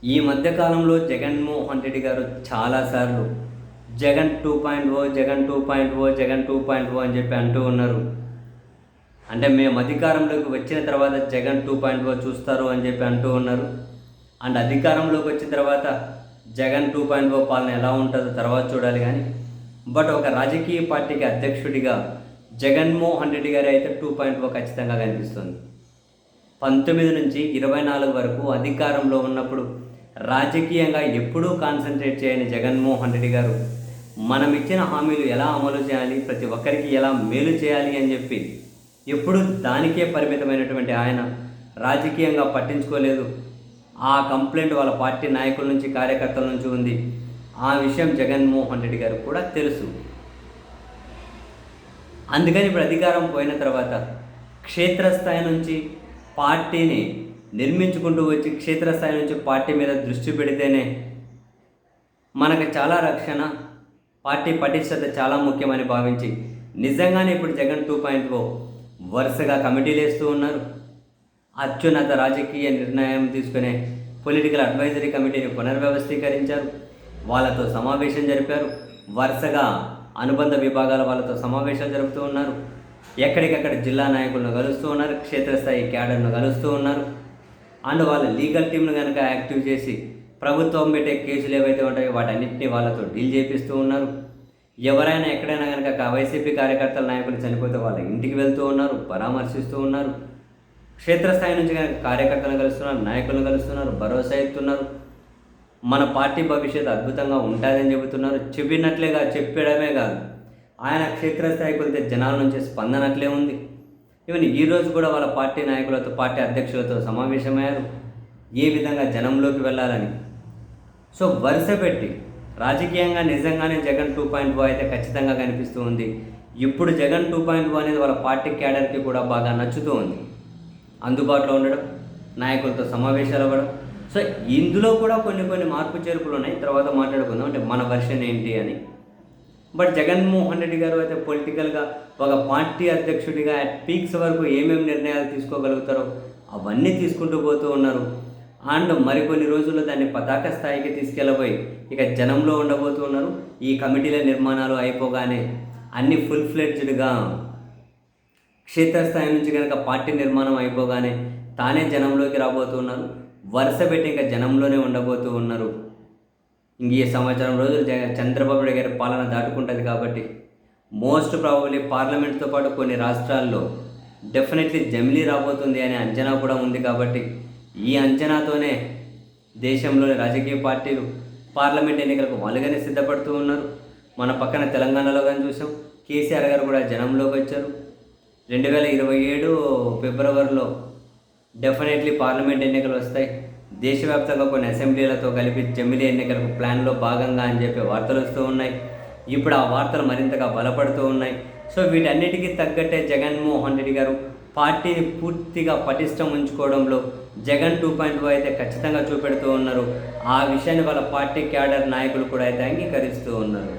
ఈ మధ్య కాలంలో జగన్మోహన్ రెడ్డి గారు చాలాసార్లు జగన్ 2.0, జగన్ 2.0, జగన్ 2.0 అని చెప్పి అంటూ ఉన్నారు. అంటే మేము అధికారంలోకి వచ్చిన తర్వాత జగన్ 2.0 చూస్తారు అని చెప్పి అంటూ ఉన్నారు. అండ్ అధికారంలోకి వచ్చిన తర్వాత జగన్ 2.0 పాలన ఎలా ఉంటుందో తర్వాత చూడాలి. కానీ బట్ ఒక రాజకీయ పార్టీకి అధ్యక్షుడిగా జగన్మోహన్ రెడ్డి గారు అయితే 2.0 ఖచ్చితంగా కనిపిస్తుంది. 19 నుంచి 24 వరకు అధికారంలో ఉన్నప్పుడు రాజకీయంగా ఎప్పుడూ కాన్సన్ట్రేట్ చేయని జగన్మోహన్ రెడ్డి గారు మనం ఇచ్చిన హామీలు ఎలా అమలు చేయాలి, ప్రతి ఒక్కరికి ఎలా మేలు చేయాలి అని చెప్పి ఎప్పుడు దానికే పరిమితమైనటువంటి ఆయన రాజకీయంగా పట్టించుకోలేదు. ఆ కంప్లైంట్ వాళ్ళ పార్టీ నాయకుల నుంచి, కార్యకర్తల నుంచి ఉంది. ఆ విషయం జగన్మోహన్ రెడ్డి గారు కూడా తెలుసు. అందుకని ఇప్పుడు అధికారం పోయిన తర్వాత క్షేత్రస్థాయి నుంచి పార్టీని నిర్మించుకుంటూ వచ్చి క్షేత్రస్థాయి నుంచి పార్టీ మీద దృష్టి పెడితేనే మనకు చాలా రక్షణ, పార్టీ పటిష్టత చాలా ముఖ్యమని భావించి నిజంగానే ఇప్పుడు జగన్ 2.0 వరుసగా కమిటీలు వేస్తూ ఉన్నారు. అత్యున్నత రాజకీయ నిర్ణయం తీసుకునే పొలిటికల్ అడ్వైజరీ కమిటీని పునర్వ్యవస్థీకరించారు. వాళ్ళతో సమావేశం జరిపారు. వరుసగా అనుబంధ విభాగాల వాళ్ళతో సమావేశాలు జరుపుతూ ఉన్నారు. ఎక్కడికక్కడ జిల్లా నాయకులను కలుస్తూ ఉన్నారు, క్షేత్రస్థాయి క్యాడర్ను కలుస్తూ ఉన్నారు. అండ్ వాళ్ళ లీగల్ టీంను కనుక యాక్టివ్ చేసి ప్రభుత్వం పెట్టే కేసులు ఏవైతే ఉంటాయో వాటన్నింటినీ వాళ్ళతో డీల్ చేపిస్తూ ఉన్నారు. ఎవరైనా ఎక్కడైనా కనుక వైసీపీ కార్యకర్తల నాయకులు చనిపోతే వాళ్ళ ఇంటికి వెళ్తూ ఉన్నారు, పరామర్శిస్తూ ఉన్నారు. క్షేత్రస్థాయి నుంచి కనుక కార్యకర్తలను కలుస్తున్నారు, నాయకులను కలుస్తున్నారు, భరోసా ఇస్తున్నారు. మన పార్టీ భవిష్యత్తు అద్భుతంగా ఉంటుందని చెబుతున్నారు. చెప్పినట్లేగా చెప్పడమే కాదు, ఆయన క్షేత్రస్థాయికి వెళ్తే జనాల నుంచి స్పందనట్లే ఉంది. ఈవెన్ ఈరోజు కూడా వాళ్ళ పార్టీ నాయకులతో, పార్టీ అధ్యక్షులతో సమావేశమయ్యారు ఏ విధంగా జనంలోకి వెళ్ళాలని. సో వరుస పెట్టి రాజకీయంగా నిజంగానే జగన్ 2.0 అయితే ఖచ్చితంగా కనిపిస్తూ ఉంది. ఇప్పుడు జగన్ 2.0 అనేది వాళ్ళ పార్టీ క్యాడర్కి కూడా బాగా నచ్చుతూ ఉంది. అందుబాటులో ఉండడం, నాయకులతో సమావేశాలు అవ్వడం. సో ఇందులో కూడా కొన్ని మార్పు చేర్పులు ఉన్నాయి, తర్వాత మాట్లాడుకుందాం అంటే మన వర్షన్ ఏంటి అని. బట్ జగన్మోహన్ రెడ్డి గారు అయితే పొలిటికల్గా ఒక పార్టీ అధ్యక్షుడిగా అట్ పీక్స్ వరకు ఏమేమి నిర్ణయాలు తీసుకోగలుగుతారో అవన్నీ తీసుకుంటూ పోతూ ఉన్నారు. అండ్ మరికొన్ని రోజుల్లో దాన్ని పతాక స్థాయికి తీసుకెళ్ళబోయి ఇక జనంలో ఉండబోతూ ఉన్నారు. ఈ కమిటీల నిర్మాణాలు అయిపోగానే అన్ని ఫుల్ ఫ్లెడ్జ్డ్గా క్షేత్రస్థాయి నుంచి కనుక పార్టీ నిర్మాణం అయిపోగానే తానే జనంలోకి రాబోతున్నారు. వరుస పెట్టి ఇంకా జనంలోనే ఉండబోతూ ఉన్నారు. ఇంక ఈ సంవత్సరం రోజులు చంద్రబాబు నాయుడు గారి పాలన దాటుకుంటుంది కాబట్టి మోస్ట్ ప్రాబబ్లీ పార్లమెంట్తో పాటు కొన్ని రాష్ట్రాల్లో డెఫినెట్లీ జమిలీ రాబోతుంది అనే అంచనా కూడా ఉంది. కాబట్టి ఈ అంచనాతోనే దేశంలోని రాజకీయ పార్టీలు పార్లమెంట్ ఎన్నికలకు వాళ్ళుగానే సిద్ధపడుతూ ఉన్నారు. మన పక్కన తెలంగాణలో కానీ చూసాం, కేసీఆర్ గారు కూడా జనంలోకి వచ్చారు. 2027 ఫిబ్రవరిలో డెఫినెట్లీ పార్లమెంట్ ఎన్నికలు వస్తాయి. దేశవ్యాప్తంగా కొన్ని అసెంబ్లీలతో కలిపి జమిలీ ఎన్నికలకు ప్లాన్లో భాగంగా అని చెప్పి వార్తలు వస్తూ ఉన్నాయి. ఇప్పుడు ఆ వార్తలు మరింతగా బలపడుతూ ఉన్నాయి. సో వీటన్నిటికీ తగ్గట్టే జగన్మోహన్ రెడ్డి గారు పార్టీని పూర్తిగా పటిష్టం ఉంచుకోవడంలో జగన్ 2.0 అయితే ఖచ్చితంగా చూపెడుతూ ఉన్నారు. ఆ విషయాన్ని వాళ్ళ పార్టీ క్యాడర్ నాయకులు కూడా అయితే అంగీకరిస్తూ ఉన్నారు.